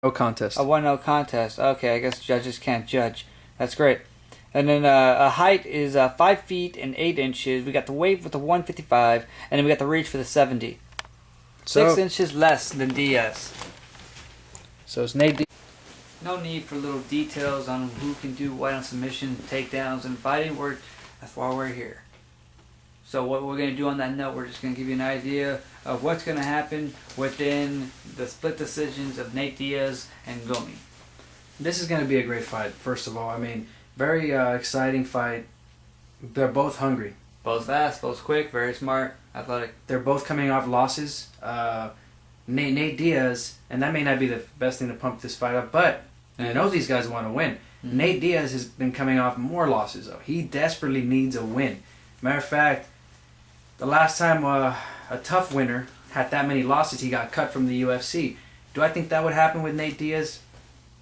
No contest. A 1-0 contest. Okay, I guess judges can't judge. That's great. And then a height is 5 feet and 8 inches. We got the weight with the 155, and then we got the reach for the 70. So, 6 inches less than Diaz. so it's Nate Diaz. No need for little details on who can do what on submission, takedowns, and fighting. That's why we're here. So what we're going to do on that note, we're just going to give you an idea of what's going to happen within the split decisions of Nate Diaz and Gomi. This is going to be a great fight, first of all. I mean, very exciting fight. They're both hungry. Both fast, both quick, very smart, athletic. They're both coming off losses. Nate Diaz, and that may not be the best thing to pump this fight up, but I know these guys want to win. Mm-hmm. Nate Diaz has been coming off more losses, though. He desperately needs a win. Matter of fact, the last time a tough winner had that many losses, he got cut from the UFC. Do I think that would happen with Nate Diaz?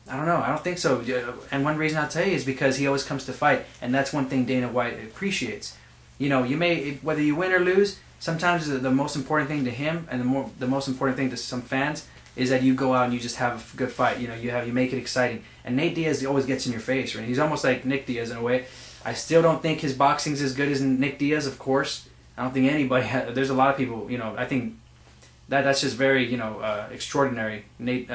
I don't know. I don't think so. And one reason I'll tell you is because he always comes to fight, and that's one thing Dana White appreciates. You know, you may, whether you win or lose, sometimes the most important thing to him and the most important thing to some fans is that you go out and you just have a good fight. You know, you make it exciting. And Nate Diaz always gets in your face, right? He's almost like Nick Diaz in a way. I still don't think his boxing's as good as Nick Diaz, of course. I don't think anybody there's a lot of people, you know, I think that's just very, you know, extraordinary. Nick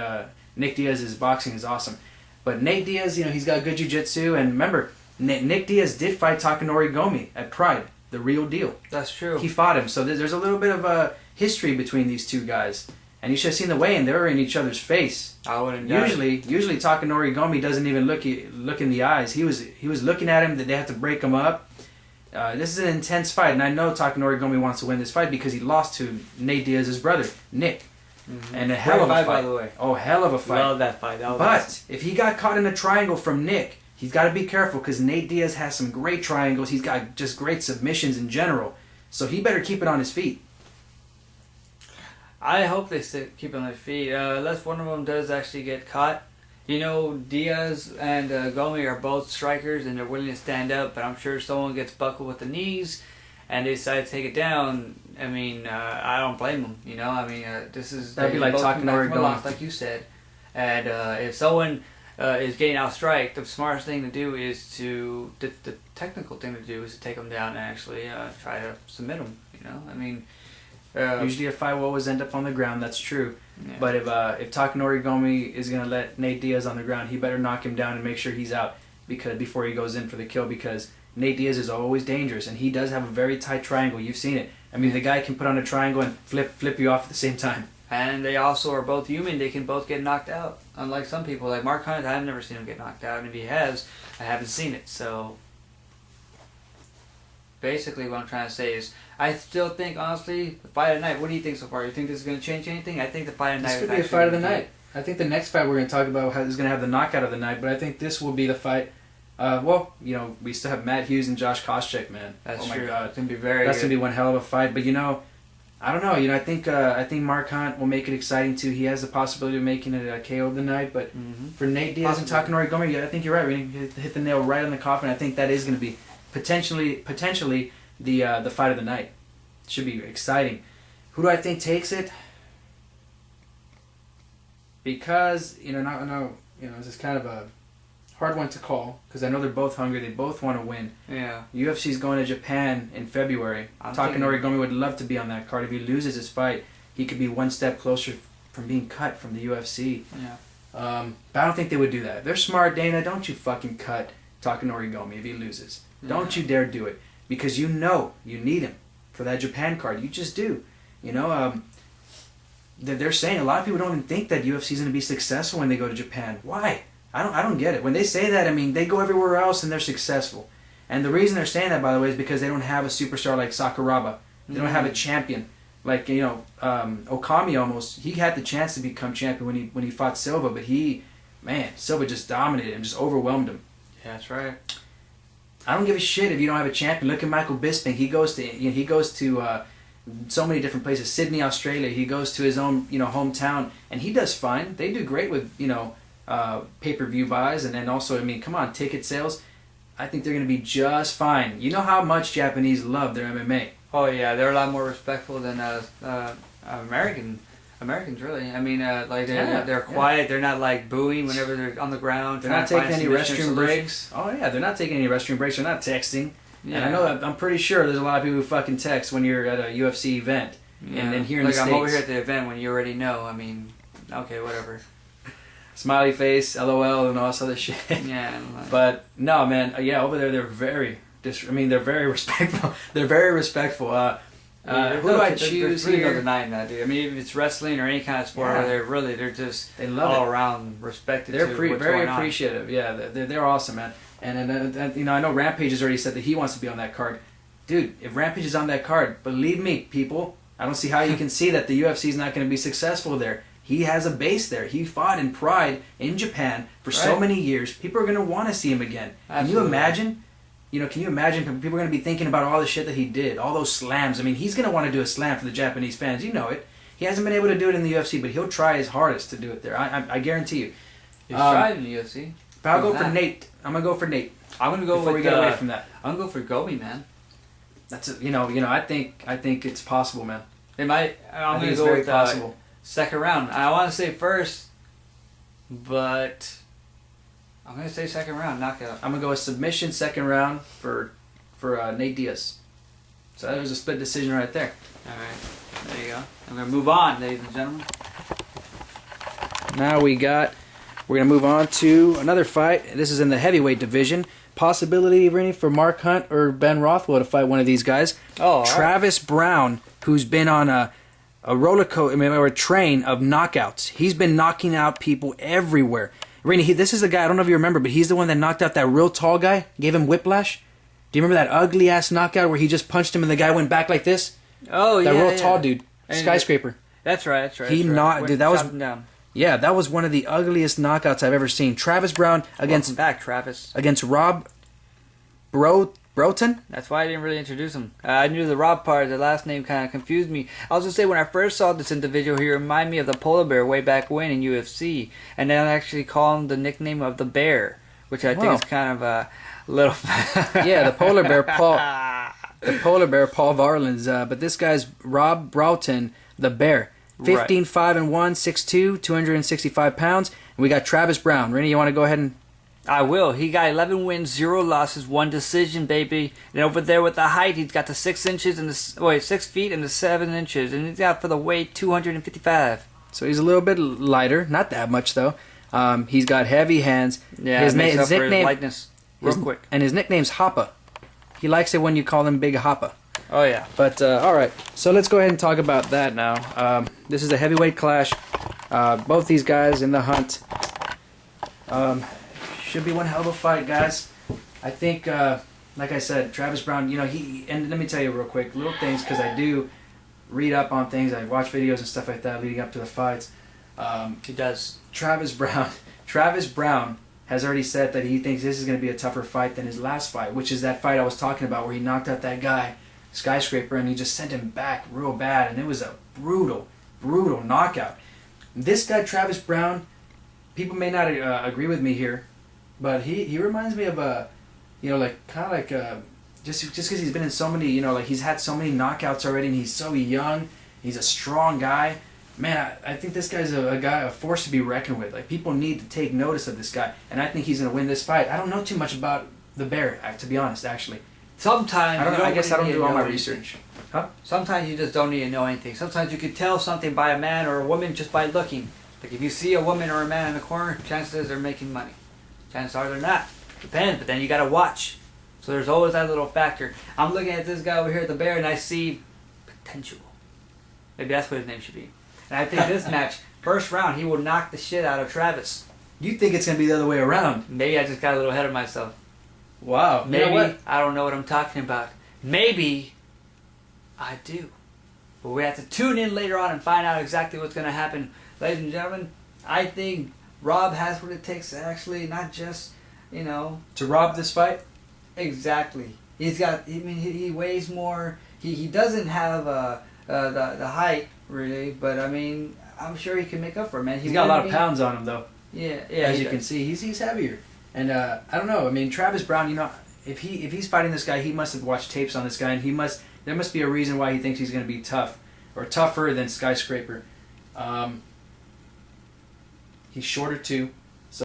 Diaz's boxing is awesome. But Nate Diaz, you know, he's got good jiu-jitsu, and remember, Nick Diaz did fight Takanori Gomi at Pride, the real deal. That's true. He fought him, so there's a little bit of a history between these two guys. And you should have seen the way, and they were in each other's face. I wouldn't. Usually Takanori Gomi doesn't even look in the eyes. He was looking at him that they have to break him up. This is an intense fight, and I know Takanori Gomi wants to win this fight because he lost to Nate Diaz's brother, Nick. Mm-hmm. And a hell of a fight, by the way. Oh, hell of a fight. Love that fight. But if he got caught in a triangle from Nick, he's got to be careful because Nate Diaz has some great triangles. He's got just great submissions in general. So he better keep it on his feet. I hope they keep on their feet. Unless one of them does actually get caught. You know, Diaz and Gomi are both strikers and they're willing to stand up, but I'm sure someone gets buckled with the knees and they decide to take it down. I mean, I don't blame them. You know, I mean, this is... That'd be like Takanori Gomi. Like you said. And if someone is getting out-striked, the smartest thing to do is to... The technical thing to do is to take them down and actually try to submit them, you know? I mean... Usually a fight will always end up on the ground, that's true. Yeah. But if Takanori Gomi is going to let Nate Diaz on the ground, he better knock him down and make sure he's out before he goes in for the kill, because Nate Diaz is always dangerous, and he does have a very tight triangle. You've seen it. I mean, the guy can put on a triangle and flip you off at the same time. And they also are both human. They can both get knocked out. Unlike some people, like Mark Hunt, I've never seen him get knocked out, and if he has, I haven't seen it. So basically what I'm trying to say is I still think, honestly, the fight of the night, what do you think so far? You think this is going to change anything? I think the fight of the night... This could be a fight of the night. I think the next fight we're going to talk about is going to have the knockout of the night, but I think this will be the fight. Well, you know, we still have Matt Hughes and Josh Koscheck, man. That's true. Oh my God. It's going to be very That's going to be one hell of a fight. But, you know, I don't know. You know, I think Mark Hunt will make it exciting, too. He has the possibility of making it a KO of the night. But for Nate Diaz and Takanori Gomi, I think you're right. We hit the nail right on the coffin. I think that is going to be potentially the fight of the night. It should be exciting. Who do I think takes it? Because, you know, this is kind of a hard one to call because I know they're both hungry. They both want to win. Yeah. UFC's going to Japan in February. Takanori Gomi would love to be on that card. If he loses his fight, he could be one step closer from being cut from the UFC. Yeah. But I don't think they would do that. If they're smart, Dana, don't you fucking cut Takanori Gomi if he loses. Don't you dare do it. Because you know you need him for that Japan card. You just do. You know, they're saying a lot of people don't even think that UFC is going to be successful when they go to Japan. Why? I don't get it. When they say that, I mean, they go everywhere else and they're successful. And the reason they're saying that, by the way, is because they don't have a superstar like Sakuraba. They don't have a champion. Like, you know, Okami almost, he had the chance to become champion when he fought Silva, but Silva just dominated him, just overwhelmed him. Yeah, that's right. I don't give a shit if you don't have a champion. Look at Michael Bisping. He goes to so many different places. Sydney, Australia. He goes to his own hometown, and he does fine. They do great with pay-per-view buys, and then also, I mean, come on, ticket sales. I think they're going to be just fine. You know how much Japanese love their MMA. Oh yeah, they're a lot more respectful than American Americans, really. I mean, like Yeah, they're quiet. They're not like booing whenever they're on the ground. They're not taking any restroom solutions. breaks. Oh yeah, they're not taking any restroom breaks. They're not texting. Yeah. And I know I'm pretty sure there's a lot of people who fucking text when you're at a UFC event. Yeah. And here in like the I'm States, over here at the event when you already know. I mean, okay, whatever. smiley face, LOL, and all this other shit. Yeah. But no, man. Yeah, over there they're very. They're very respectful. They're very respectful. Who do I choose there's really here? no denying that, dude. I mean, if it's wrestling or any kind of sport, Yeah. they're just They love all it. around respected. They're to what's very going on. appreciative. Yeah, they're awesome, man. And you know, I know Rampage has already said that he wants to be on that card. Dude, if Rampage is on that card, believe me, people, I don't see how you can see that the UFC is not going to be successful there. He has a base there. He fought in Pride in Japan for so Right. many years. People are going to want to see him again. Can you Absolutely. imagine? You know, can you imagine people are going to be thinking about all the shit that he did, all those slams? I mean, he's going to want to do a slam for the Japanese fans. You know it. He hasn't been able to do it in the UFC, but he'll try his hardest to do it there. I guarantee you. He's tried in the UFC. But I'll go Who's for that? Nate. I'm going to go for Nate. I'm gonna go Before with. we get away from that. I'm gonna go for Gobi, man. That's it. You know. I think it's possible, man. It might. I I'm think gonna it's go very with possible. second round. I want to say first, but I'm gonna say second round knockout. I'm gonna go with submission second round for Nate Diaz. So that was a split decision right there. All right, there you go. I'm gonna move on, ladies and gentlemen. Now we're gonna move on to another fight. This is in the heavyweight division. Possibility, Rene, for Mark Hunt or Ben Rothwell to fight one of these guys. Oh, Travis Brown, who's been on a roller coaster, or a train of knockouts. He's been knocking out people everywhere. Rene, this is the guy, I don't know if you remember, but he's the one that knocked out that real tall guy, gave him whiplash. Do you remember that ugly ass knockout where he just punched him and the guy went back like this? Oh yeah, That real yeah. dude, And skyscraper. That's right. That's right. He that's right. knocked- Went dude, that was- chopped him down. Yeah, that was one of the ugliest knockouts I've ever seen. Travis Brown against Welcome back, Travis. Rob Broughton. That's why I didn't really introduce him. I knew the Rob part. The last name kind of confused me. I was gonna say when I first saw this individual, he reminded me of the polar bear way back when in UFC, and then I actually call him the nickname of the bear, which I think Wow. is kind of a little. Yeah, the polar bear Paul. The polar bear Paul Varlands. But this guy's Rob Broughton, the bear. 15-5-1, 6'2", 265 pounds. And we got Travis Brown. Rene, you want to go ahead and... I will. He got 11 wins, 0 losses, 1 decision, baby. And over there with the height, he's got the 6 inches and the 6 feet and the 7 inches, and he's got for the weight 255. So he's a little bit lighter, not that much though. He's got heavy hands. Yeah, his his up for his nickname, lightness real quick. and his nickname's Hoppa. He likes it when you call him Big Hoppa. Oh yeah. But all right, so let's go ahead and talk about that now. This is a heavyweight clash. Both these guys in the hunt. Should be one hell of a fight, guys. I think, like I said, Travis Brown. You know, and let me tell you real quick, little things, because I do read up on things. I watch videos and stuff like that leading up to the fights. He does. Travis Brown has already said that he thinks this is going to be a tougher fight than his last fight, which is that fight I was talking about where he knocked out that guy, Skyscraper, and he just sent him back real bad, and it was a brutal knockout. This guy, Travis Brown, people may not agree with me here, but he reminds me of just because he's been in so many, like he's had so many knockouts already, and he's so young, he's a strong guy. Man, I think this guy's a force to be reckoned with. Like, people need to take notice of this guy, and I think he's going to win this fight. I don't know too much about the bear, to be honest, actually. Sometimes I don't know. I guess I don't really do need all to my know research. anything. Huh? Sometimes you just don't need to know anything. Sometimes you can tell something by a man or a woman just by looking. Like if you see a woman or a man in the corner, chances they're making money. Chances are they're not. Depends, but then you gotta watch. So there's always that little factor. I'm looking at this guy over here at the bear and I see potential. Maybe that's what his name should be. And I think this match, first round, he will knock the shit out of Travis. You think it's going to be the other way around? Maybe I just got a little ahead of myself. Wow. Maybe You know what? I don't know what I'm talking about. Maybe I do. But we have to tune in later on and find out exactly what's going to happen. Ladies and gentlemen, I think Rob has what it takes to actually not just, To rob this fight? Exactly. He's got, he weighs more. He doesn't have the height, really, but I mean, I'm sure he can make up for it, man. He's got a lot of pounds on him, though. Yeah. As you can see, he's heavier. And I don't know. I mean, Travis Brown, if he's fighting this guy, he must have watched tapes on this guy, and there must be a reason why he thinks he's going to be tough or tougher than Skyscraper. He's shorter too.